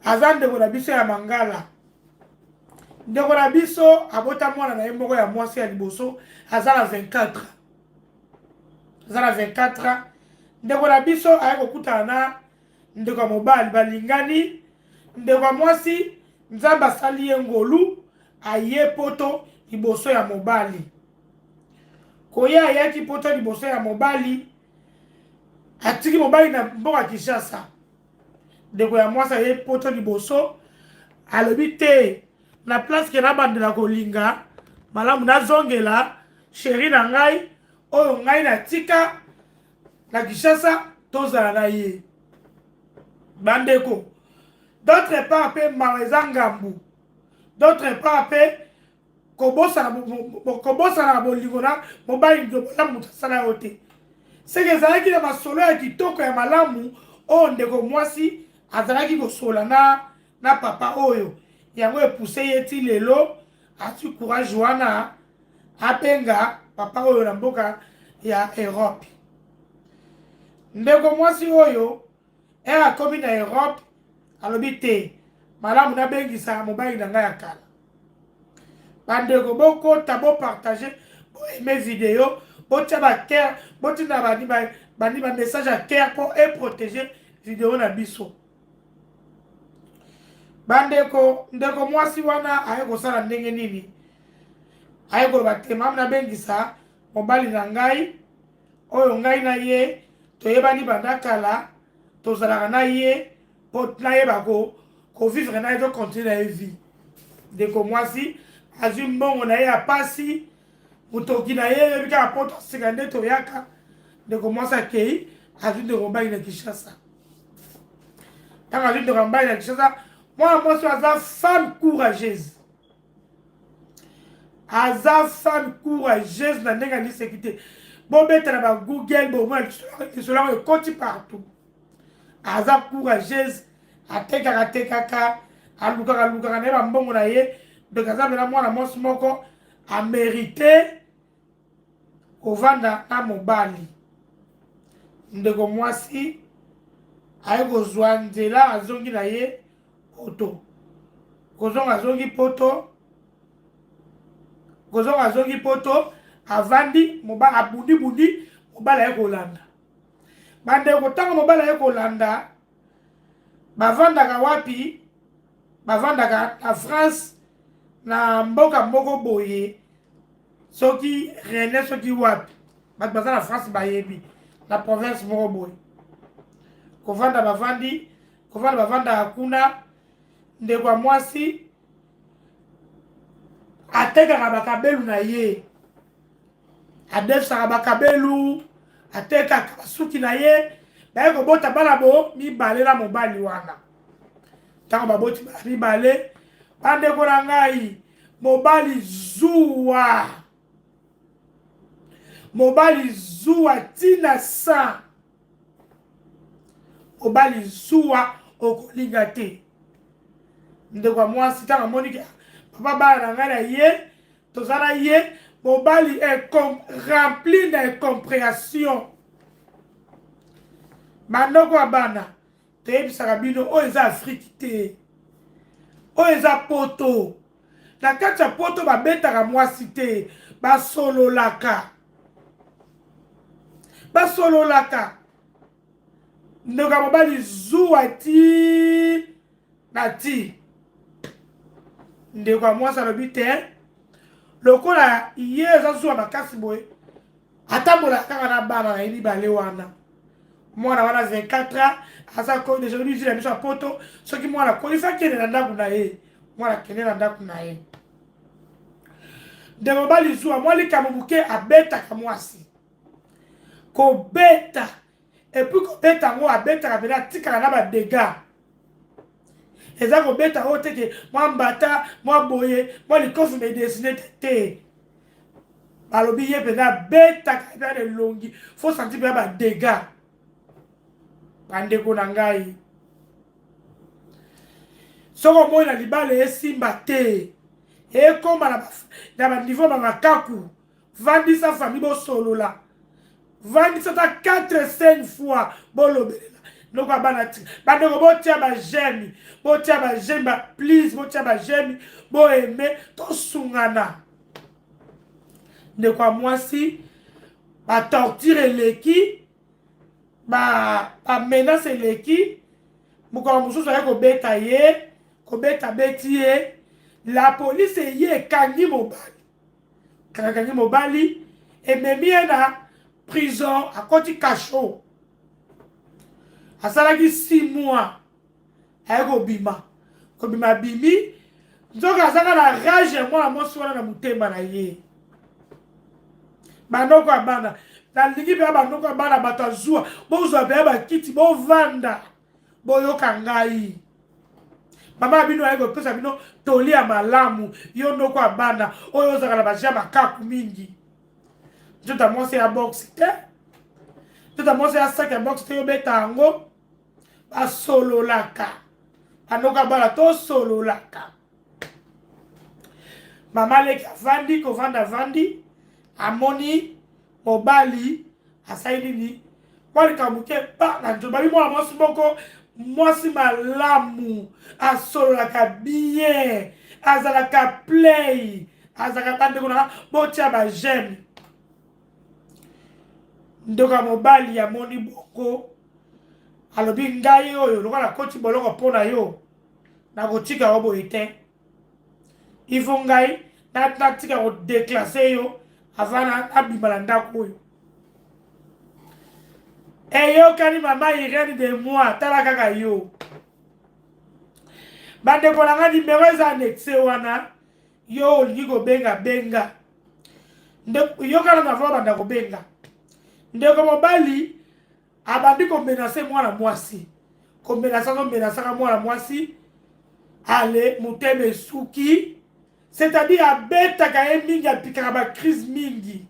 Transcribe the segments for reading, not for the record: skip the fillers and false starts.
aza ndeko na biso ya mangala ndeko na biso abota mwana na ye moko ya mwasi ya liboso aza na 24 aza na 24 ndeko na biso aye kokutana na ndeko ya mobali balingani ndeko ya mwasi nzambe asali ye ngolu aye poto liboso ya mobali koya ayaki poto liboso ya mobali atiki mobali na mboka Kinshasa ndeko ya mwasi aye poto liboso alobi te na place ke nabandela kolinga malamu nazongela sheri na ngai oyo ngai natika na Kinshasa tozala na ye bandeko. D'autre part pe mawa ngambu d'autre part pe kobosa na bolingo na mobali ndobola mutu asala yo te seke ezalaki na masolo ya kitoko ya malamu oyo ndeko mwasi azalaki kosola na papa oyo yango epuse ye ti lelo ati courage wana abenga papa oyo na mboka ya Europe. Ndeko mwasi oyo akomi na Europe alobi te malamu nabengisa mobali na ngai ya kala. Bandeko bokota bopartage boaime video botia bakere botina bandi ba message ya kere mpo eprotege video na biso. Bandeko ndeko mwasi wana aye kosala ndenge nini aye koloba te malamu nabengisa mobali na ngai oyo ngai na ye toyebani banda kala tozalaka na ye mpo nayeba kovivre na ye tokontinue na ye vie. Ndeko mwasi azwi mbongo na ye ya pasi motoki na ye yebi kaka mpo toseka nde toyaka. Ndeko mwasi akei azwi ndeko mobali na Kinshasa. Ntango azwi ndeko mobali na Kinshasa mwana mwasi aza femme courageuse aza femme courageuse na ndenge aniseki te bobetana ba Google bomona lisolo yango ekoti partout. Aza courageuse atekaka alukaka na ye bambongo na ye donc aza mpena mwana mwasi moko amerite kovanda na mobali. Ndeko mwasi aye kozwa nzela azongi na ye poto kozonga azongi poto avandi mobali abundi mobali aye kolanda. Bandeko ntango mobali aye kolanda bavandaka wapi? Bavandaka na France na mboka moko boye soki René soki wapi bato baza na France bayebi na province moko boye kovanda bavandaka kuna. Ndeko ya mwasi atekaka bakabelu na ye adefisaka bakabelu atekaka basuki na ye baye kobota bana bo mibale na mobali wana. Ntango baboti bana mibale bandeko na ngai mobali zuwa tina sa mobali zuwa okolinga te. Ndeko ya mwasi ntango amoni papa bana na ngai na ye toza na ye mobali rempli na incompréhension. Bandeko ya bana toyebisaka bino oyo eza Afrique te oyo eza poto. Na kati ya poto babetaka mwasi te basololaka. Ndeko ya mobali zuwa ti na ti. Ndeko ya mwasi alobi te lokola ye eza zuwa makasi boye atambola kaka na bana na ye mibale wana. Mwana wana 24 aza ko deja lui na biso ya poto soki mwana kolisa kende na ndako na ye mwana kende na ndako na ye. Ndeko mobali zuwa mwalika mobuke abetaka mwasi kobeta epuis kobeta ngo abetaka mpena atikala na badega. Eza kobeta oyo teke mwa mbata mwa boye mwa likofi medesine te balobi ye mpena abetaka mpena elongi fo santi mpena badega. Bandeko na ngai soko moi na libala esimba te ekoma na baniveau bamakaku vandisa famille bosolola vandisa ta 4-5 fois bolobelela ndeko ya bana bandeko botia bajemi botia bajemi please botia bajemi boyeme tosungana ndeko ya mwasi batorture eleki bamenace eleki mokolo mosusu aye kobeta ye kobeta beti ye la police eye ekangi mobali ememi ye na prison akoti cachot asalaki 6 mois aye kobima abimi nzoka azaka na rage mwana mwasi wana na motema na ye bandoko ya bana nalingi mpe bandoko ya bana bato azwa bozwa mpe bakiti bovanda boyoka ngai mama bino aye kopesa bino toli ya malamu yo ndoko ya bana oyo ozaka na baja makaku mingi nzota mwasi ya box te nzota mwasi ya sak ya box te yobeta yango basololaka bandoko ya bana tosololaka mama leki avandi kovanda avandi amoni mobali asali nini kwalika muke pa na nzoba bi mwana mwasi moko mwasi malamu asololaka bien azalaka play azalaka bandeko na botia bajeme ndeko ya mobali amoni bongo alobi ngai oyo lokola koti boloko mpo na yo nakotika yo boye te ifo ngai natika kodeklase yo avant abima na ndako oyo eyokani mama Irene de moi tala kaka yo bandeko na nga nimero eza anexe wana yo olingi kobenga yokana na vo banda kobenga ndeko mobali abandi komenase mwana mwasi komenasaka mwana mwasi ale motema esuki c'est-à-dire abetaka ye mingi apikaka bacrise mingi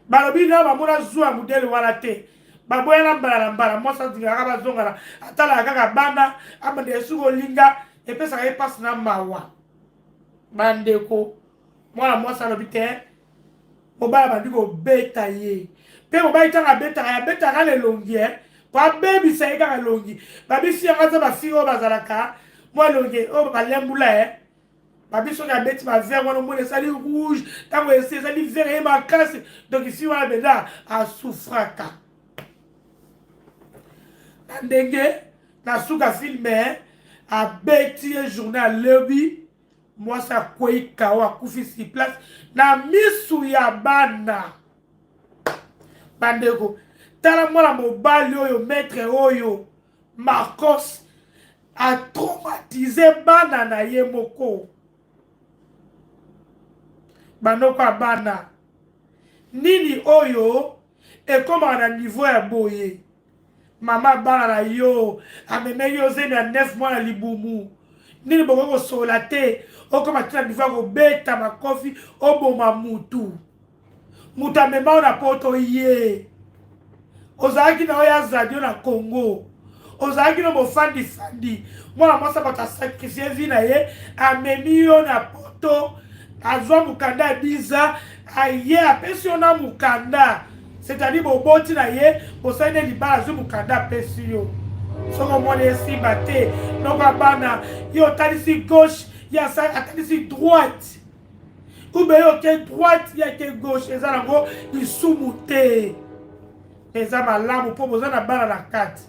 balobi na bamona zwa modele wana te baboyana mbala na mbala mwasi atingaka bazongana atalaka kaka bana abanda esuki olinga epesaka ye mpasi na mawa bandeko mwana mwasi alobi te mobali abandi kobeta ye mpe mobali ntango abetaka lelongi po abebisa ye kaka elongi babisi yango aza bafille oyo bazalaka mwa elongi oyo balembula babiso ka beti ba vert wana mona esali rouge ntango esali vert ye makasi donc isi wana deja asufraka na ndenge na suka filme abeti ye journée alobi mwasi akwei kao akufi si place na misu ya bana bandeko tala mwana mobali oyo maître oyo Marcos atraumatize bana na ye moko bandoko ya bana nini oyo ekomaka na niveau ya boye mama bana na yo ameme yo zemi ya 9 mois na libumu nini bokoki kosola te okoma tina niveau ya kobeta makofi oboma mutu amema oyo na poto ye ozalaki na oyo azadi yo na Congo ozalaki no bofandifandi mwana mwasi bato asakrifie vi na ye amemi yo na poto azwa mukanda ya 10 aye apesi yo na mukanda c'est-à-dire boboti na ye bosali nde libala azwi mukanda apesi yo soki omoni esimba te noko abana ye otalisi gauche ye atalisi droite ube ye oke droite ye ake gauche eza nango lisumu te eza malamu mpo boza na bana na kati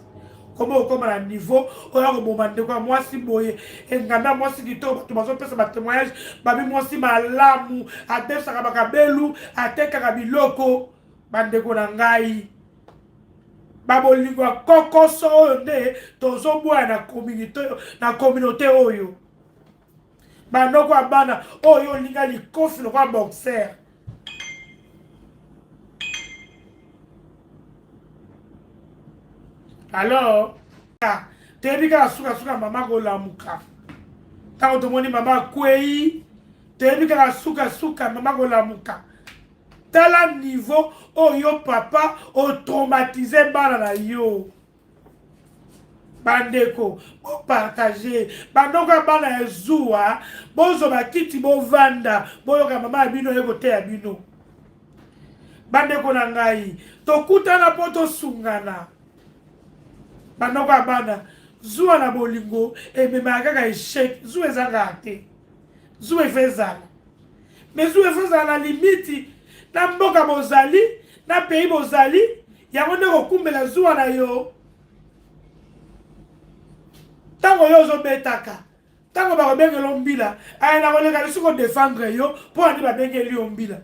komo okoma na niveau oyo koboma ndeko ya mwasi boye enganda mwasi kitoko bato bazopesa batémoignage babi mwasi malamu adefisaka bakabelu atekaka biloko bandeko na ngai babolingo ya kokoso oyo nde tozobwaya na communauté oyo bandoko ya bana oyo olinga likofi lokola boxer alors toyebi kaka sukasuka mama kolamuka ntango tomoni mama akwei toyebi kaka sukasuka mama kolamuka tala niveau oyo papa otraumatize bana na yo bandeko bopartage bandoko ya bana ezuwa bozwa bakiti bovanda boyoka mama ya bino ye koteya bino bandeko na ngai tokutana mpo tosungana bandoko ya bana zuwa na bolingo ememaka kaka échec zuwa ezanga te zuwa efe ezala mais zuwa efe ezala na limiti na mboka bozali na pays bozali yango nde kokumbela zuwa na yo ntango yo ozobetaka ntango bakobengela mbila aya na koleka lisu kodefendre yo mpo andi babengeli yo mbila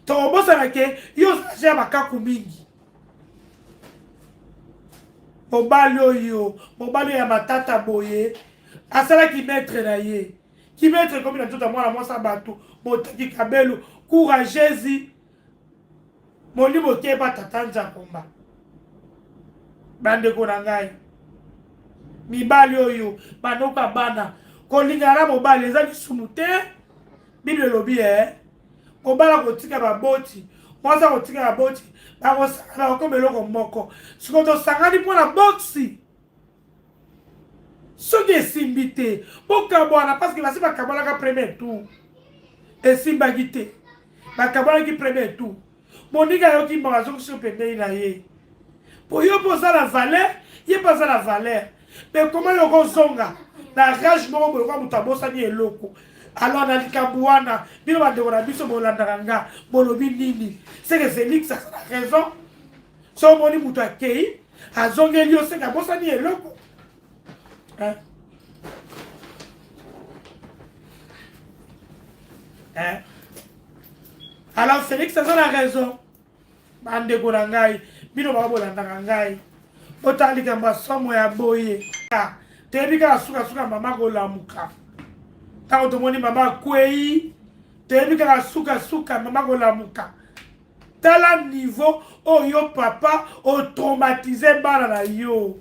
tokobosana ke yo ozalaki ya bakaku mingi mobali ya matata boye asalaki maître na ye kimaître komi na nzoto ya mwana mwasi bato botaki kabelu courageuse molimo keba tata nzakomba bandeko na ngai mibali oyo bandoka bana kolingana mobali eza lisumu te bible elobi kobala kotika baboti mwasa kotika baboti bakosangana bakoma eloko moko sikoyo tosangani mpo na boxi soki esimbi te bokabwana parceke basi bakabwanaka premier tour esimbaki te bakabwanaki premier tour moninga yoki mbaka azokiso pembeni na ye po yo mpo oza na valeur ye mpo aza na valeur me koma yo kozonga na rage moko boye kwa moto abosani eloko alors na likambo wana bino bandeko na biso bolandaka nga bolobi nini seke félix aza na raison so omoni moto akei azongeli yo seke abosani eloko alors félix aza na raison bandeko na ngai bino baka bolandaka ngai botala likambo ya somo ya boye toyebi kaka sukasuka mama kolamuka ntango tomoni mama akwei toyebi kaka sukasuka mama kolamuka tala niveau oyo papa otraumatize bana na yo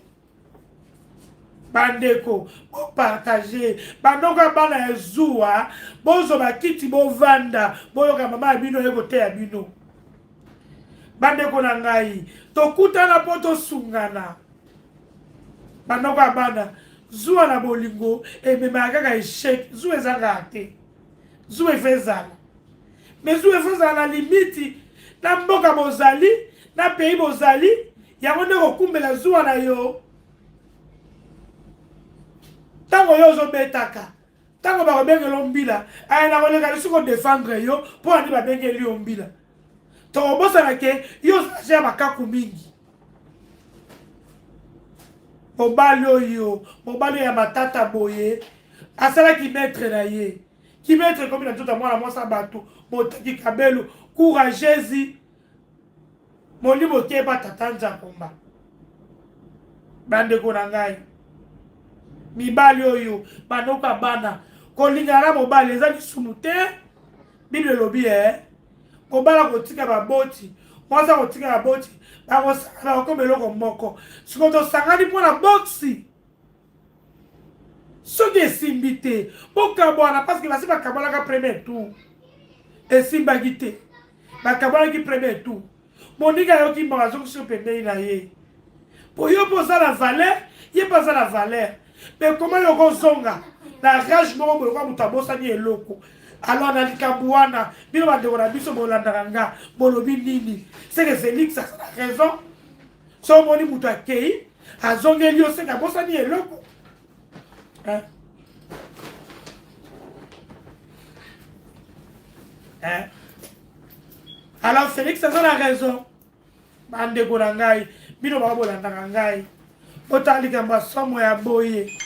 bandeko bopartage bandoko ya bana ya zuwa bozwa kiti bovanda boyoka mama ya bino ye koteya bino bandeko na ngai tokutana mpo tosungana bandoko ya bana zuwa na bolingo ememaka kaka échec zuwa ezanga te zuwa efe ezala mais zuwa efe ezala na limiti na mboka bozali na pays bozali yango nde kokumbela zuwa na yo ntango yo ozobetaka ntango bakobengela mbila aya na koleka lisu kodefendre yo mpo andi babengeli yo mbila tokobosana ke yo ozalaki ya bakaku mingi mobali ya matata boye asalaki maître na ye kimaître komi na nzoto ya mwana mwasi bato botaki kabelu courageuse molimo keba tata nzakomba bandeko na ngai mibali oyo bandoka bana kolingana mobali eza lisumu te bible elobi kobala kotika baboti mwasa kotika baboti bakosangana bakoma eloko moko sikoyo tosangani mpo na boxi soki esimbi te bokabwana parceke basi bakabwanaka premier tour esimbaki te bakabwanaki premier tour moninga yoki mbaka azokiso pembeni na ye po yo mpo oza na valeur ye mpo aza na valeur me koma yo kozonga na rage moko boye kwa moto abosani eloko alors na likambo wana bino bandeko na biso bolandaka nga bolobi nini seke félix aza na raison so omoni moto akei azongeli yo seke abosani eloko alors félix aza na raison bandeko na ngai bino baka bolandaka ngai botala likambo ya somo ya boye